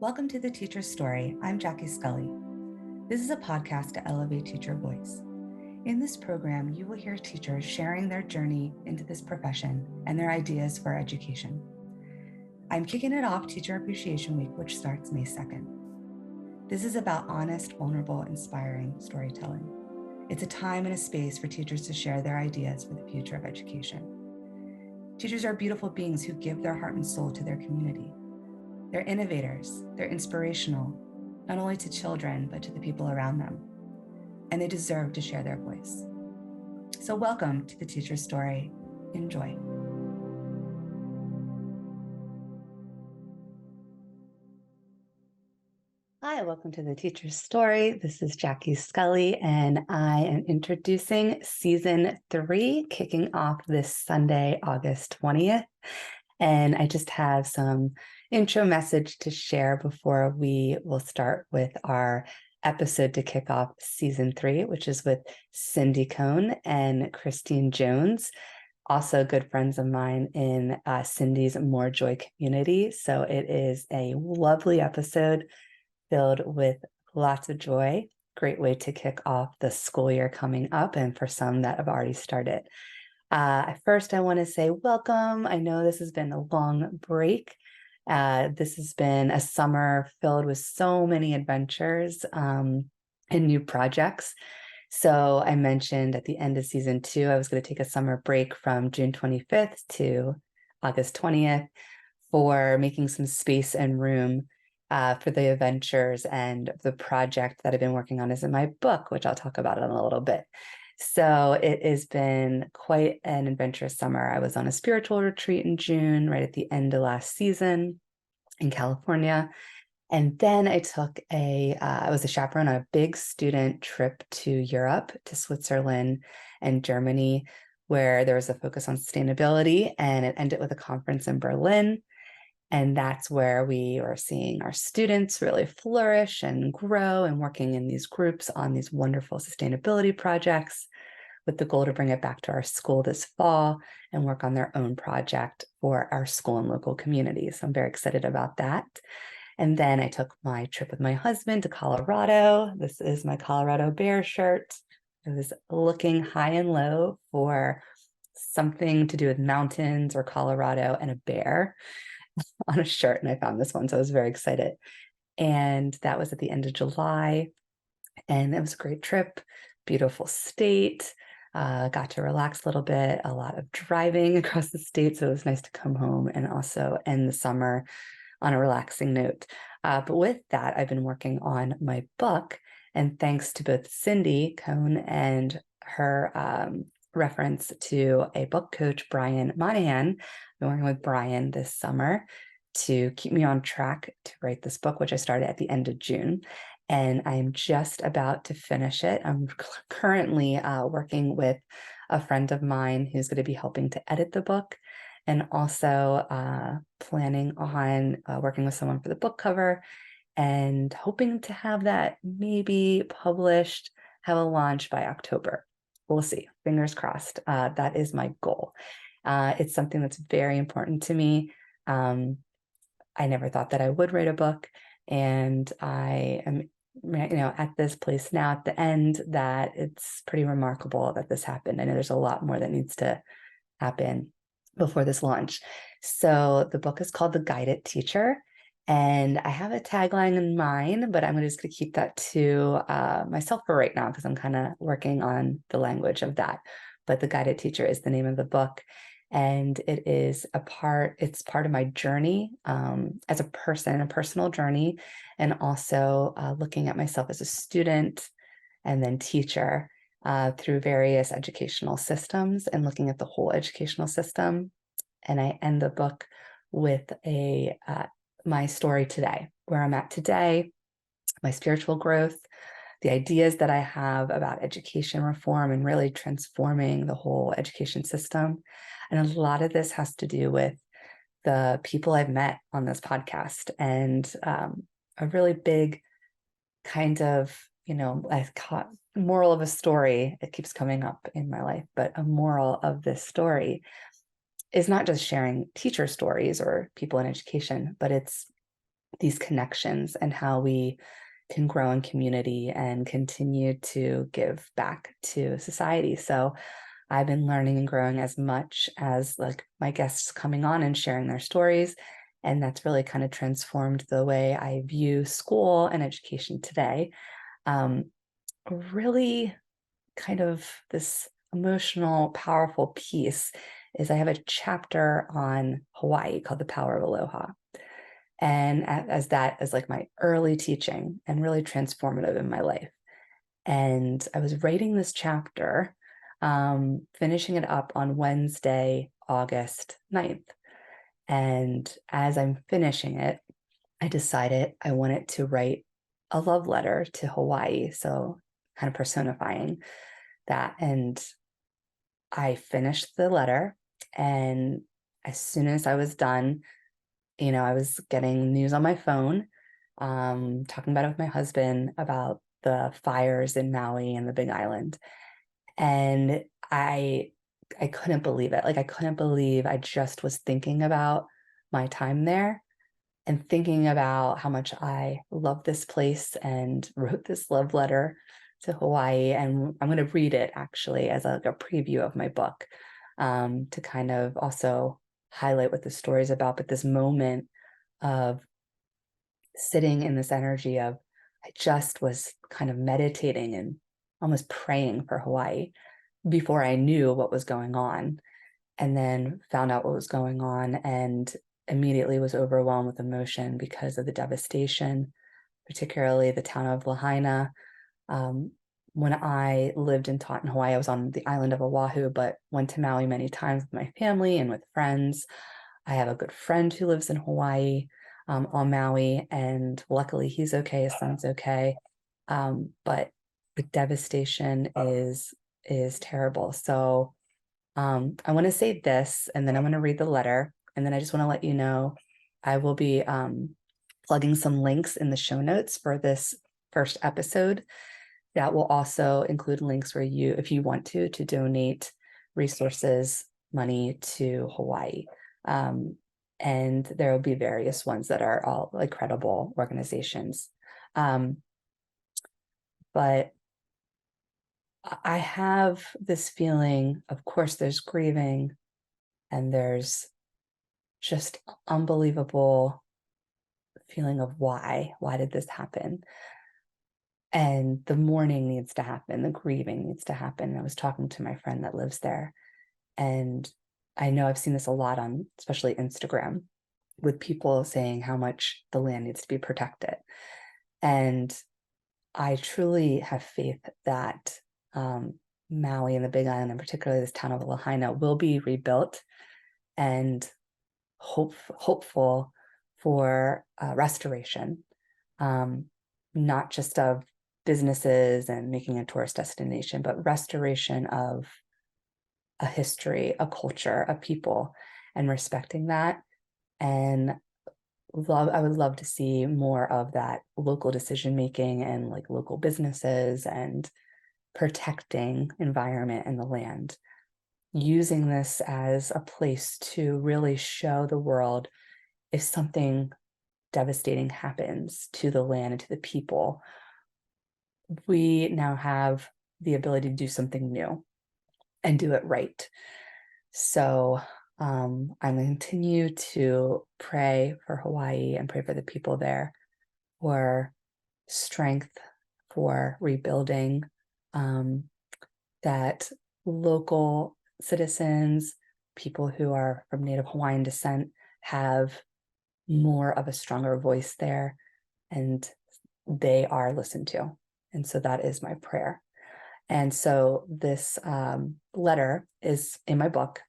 Welcome to The Teacher's Story. I'm Jackie Scully. This is a podcast to elevate teacher voice. In this program, you will hear teachers sharing their journey into this profession and their ideas for education. I'm kicking it off Teacher Appreciation Week, which starts May 2nd. This is about honest, vulnerable, inspiring storytelling. It's a time and a space for teachers to share their ideas for the future of education. Teachers are beautiful beings who give their heart and soul to their community. They're innovators, they're inspirational, not only to children, but to the people around them. And they deserve to share their voice. So welcome to The Teacher's Story. Enjoy. Hi, welcome to The Teacher's Story. This is Jackie Scully, and I am introducing Season 3, kicking off this Sunday, August 20th. And I just have some intro message to share before we will start with our episode to kick off Season 3, which is with Cindi Cohn and Christine Jones, also good friends of mine in Cindy's More Joy community. So it is a lovely episode filled with lots of joy. Great way to kick off the school year coming up, and for some that have already started. First, I want to say welcome. I know this has been a long break. This has been a summer filled with so many adventures and new projects. So I mentioned at the end of Season 2, I was going to take a summer break from June 25th to August 20th for making some space and room for the adventures and the project that I've been working on is in my book, which I'll talk about in a little bit. So it has been quite an adventurous summer. I was on a spiritual retreat in June, right at the end of last season in California. And then I took I was a chaperone on a big student trip to Europe, to Switzerland and Germany, where there was a focus on sustainability, and it ended with a conference in Berlin. And that's where we are seeing our students really flourish and grow and working in these groups on these wonderful sustainability projects with the goal to bring it back to our school this fall and work on their own project for our school and local communities. So I'm very excited about that. And then I took my trip with my husband to Colorado. This is my Colorado Bear shirt. I was looking high and low for something to do with mountains or Colorado and a bear on a shirt, and I found this one, so I was very excited. And that was at the end of July, and it was a great trip, beautiful state, got to relax a little bit, a lot of driving across the state, so it was nice to come home and also end the summer on a relaxing note. But with that, I've been working on my book, and thanks to both Cindi Cohn and her reference to a book coach, Brian Monahan. I've been working with Brian this summer to keep me on track to write this book, which I started at the end of June. And I am just about to finish it. I'm currently working with a friend of mine who's going to be helping to edit the book, and also planning on working with someone for the book cover, and hoping to have that maybe published, have a launch by October. We'll see. Fingers crossed. That is my goal. It's something that's very important to me. I never thought that I would write a book, and I am, at this place now at the end that it's pretty remarkable that this happened. I know there's a lot more that needs to happen before this launch. So the book is called The Guided Teacher, and I have a tagline in mind, but I'm just going to keep that to myself for right now because I'm kind of working on the language of that. But The Guided Teacher is the name of the book, and it is it's part of my journey as a person, a personal journey, and also looking at myself as a student and then teacher through various educational systems and looking at the whole educational system. And I end the book with my story today, where I'm at today, my spiritual growth, the ideas that I have about education reform and really transforming the whole education system. And a lot of this has to do with the people I've met on this podcast, and a really big kind of, I caught moral of a story. It keeps coming up in my life, but a moral of this story is not just sharing teacher stories or people in education, but it's these connections and how we can grow in community and continue to give back to society. So I've been learning and growing as much as like my guests coming on and sharing their stories. And that's really kind of transformed the way I view school and education today. Really kind of this emotional, powerful piece is I have a chapter on Hawaii called The Power of Aloha. And as that is like my early teaching and really transformative in my life. And I was writing this chapter, finishing it up on Wednesday, August 9th. And as I'm finishing it, I decided I wanted to write a love letter to Hawaii. So kind of personifying that. And I finished the letter. And as soon as I was done, I was getting news on my phone, talking about it with my husband about the fires in Maui and the Big Island. And I couldn't believe it. Like I couldn't believe I just was thinking about my time there and thinking about how much I love this place and wrote this love letter to Hawaii. And I'm going to read it actually as a preview of my book, to kind of also highlight what the story is about. But this moment of sitting in this energy of, I just was kind of meditating and almost praying for Hawaii before I knew what was going on, and then found out what was going on and immediately was overwhelmed with emotion because of the devastation, particularly the town of Lahaina. When I lived and taught in Hawaii, I was on the island of Oahu, but went to Maui many times with my family and with friends. I have a good friend who lives in Hawaii, on Maui, and luckily he's okay, his son's okay. But the devastation is terrible. So I want to say this, and then I'm going to read the letter, and then I just want to let you know I will be plugging some links in the show notes for this first episode. That will also include links where you, if you want to donate resources, money to Hawaii. And there will be various ones that are all like credible organizations. But I have this feeling, of course, there's grieving and there's just unbelievable feeling of why did this happen? And the mourning needs to happen, the grieving needs to happen. I was talking to my friend that lives there, and I know I've seen this a lot on especially Instagram with people saying how much the land needs to be protected. And I truly have faith that Maui and the Big Island, and particularly this town of Lahaina, will be rebuilt, and hopeful for restoration, not just of businesses and making a tourist destination, but restoration of a history, a culture, a people, and respecting that. And I would love to see more of that local decision making and like local businesses and protecting environment and the land, using this as a place to really show the world if something devastating happens to the land and to the people, we now have the ability to do something new and do it right. So I'm going to continue to pray for Hawaii and pray for the people there for strength, for rebuilding, that local citizens, people who are from Native Hawaiian descent, have more of a stronger voice there, and they are listened to. And so that is my prayer. And so this letter is in my book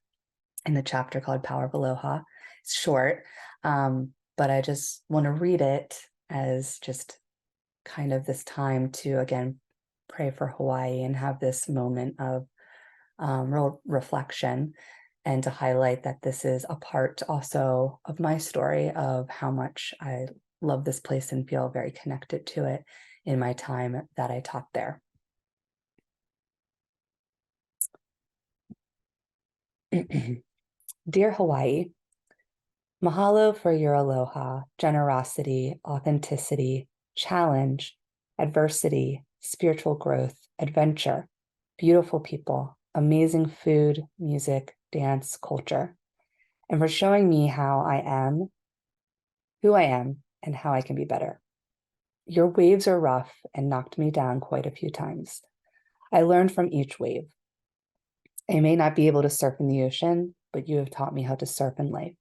in the chapter called Power of Aloha. It's short, but I just want to read it as just kind of this time to, again, pray for Hawaii and have this moment of real reflection, and to highlight that this is a part also of my story of how much I love this place and feel very connected to it in my time that I taught there. Dear Hawaii, Mahalo for your aloha, generosity, authenticity, challenge, adversity, spiritual growth, adventure, beautiful people, amazing food, music, dance, culture, and for showing me how I am, who I am, and how I can be better. Your waves are rough and knocked me down quite a few times. I learned from each wave. I may not be able to surf in the ocean, but you have taught me how to surf in life.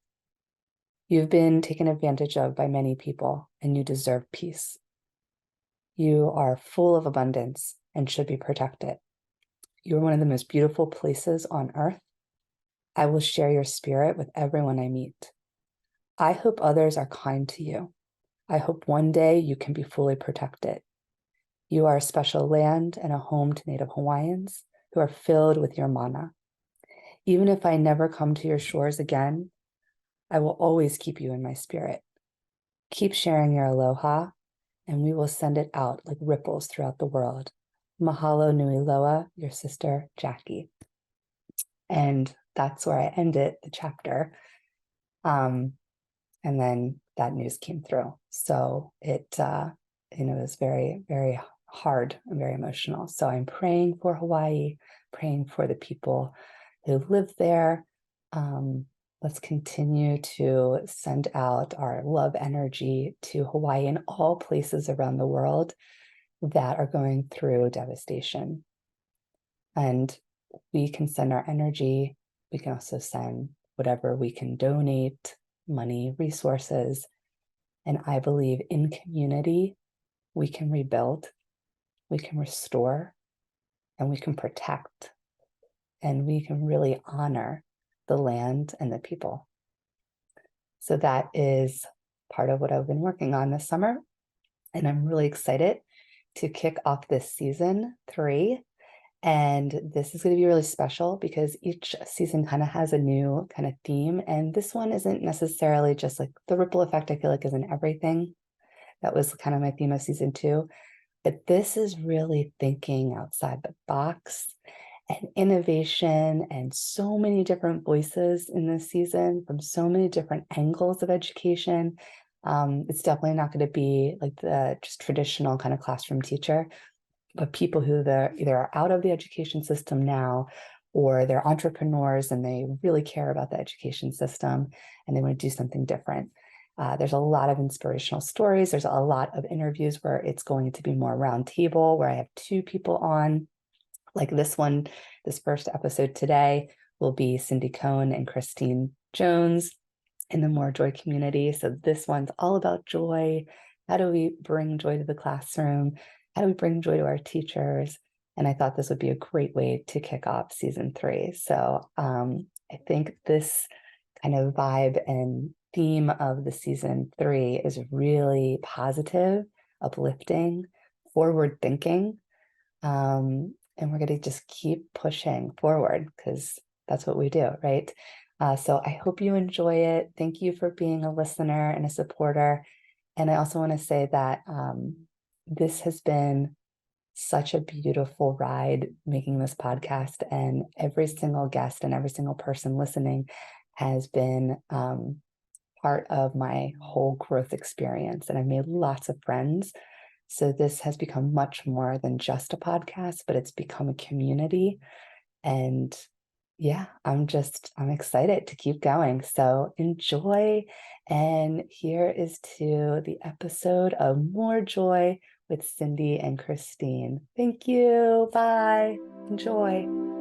You've been taken advantage of by many people, and you deserve peace. You are full of abundance and should be protected. You are one of the most beautiful places on earth. I will share your spirit with everyone I meet. I hope others are kind to you. I hope one day you can be fully protected. You are a special land and a home to Native Hawaiians who are filled with your mana. Even if I never come to your shores again, I will always keep you in my spirit. Keep sharing your aloha, and we will send it out like ripples throughout the world. Mahalo nui loa, your sister, Jackie. And that's where I ended the chapter. And then that news came through. So it was very, very hard and very emotional. So I'm praying for Hawaii, praying for the people who live there. Let's continue to send out our love energy to Hawaii and all places around the world that are going through devastation. And we can send our energy. We can also send whatever we can donate, money, resources. And I believe in community, we can rebuild, we can restore, and we can protect, and we can really honor the land and the people. So that is part of what I've been working on this summer. And I'm really excited to kick off this season 3. And this is going to be really special because each season kind of has a new kind of theme. And this one isn't necessarily just like the ripple effect, I feel like, is in everything. That was kind of my theme of season 2. But this is really thinking outside the box and innovation and so many different voices in this season from so many different angles of education. It's definitely not going to be like the just traditional kind of classroom teacher, but people who either are out of the education system now or they're entrepreneurs and they really care about the education system and they want to do something different. There's a lot of inspirational stories. There's a lot of interviews where it's going to be more round table, where I have 2 people on. Like this one, this first episode today will be Cindi Cohn and Christine Jones in the More Joy community. So this one's all about joy. How do we bring joy to the classroom? How do we bring joy to our teachers? And I thought this would be a great way to kick off season 3. So I think this kind of vibe and theme of the season 3 is really positive, uplifting, forward thinking. And we're going to just keep pushing forward because that's what we do, right? So I hope you enjoy it. Thank you for being a listener and a supporter. And I also want to say that this has been such a beautiful ride making this podcast, and every single guest and every single person listening has been part of my whole growth experience. And I've made lots of friends. So this has become much more than just a podcast, but it's become a community. And yeah, I'm excited to keep going. So enjoy. And here is to the episode of More Joy with Cindi and Christine. Thank you. Bye. Enjoy.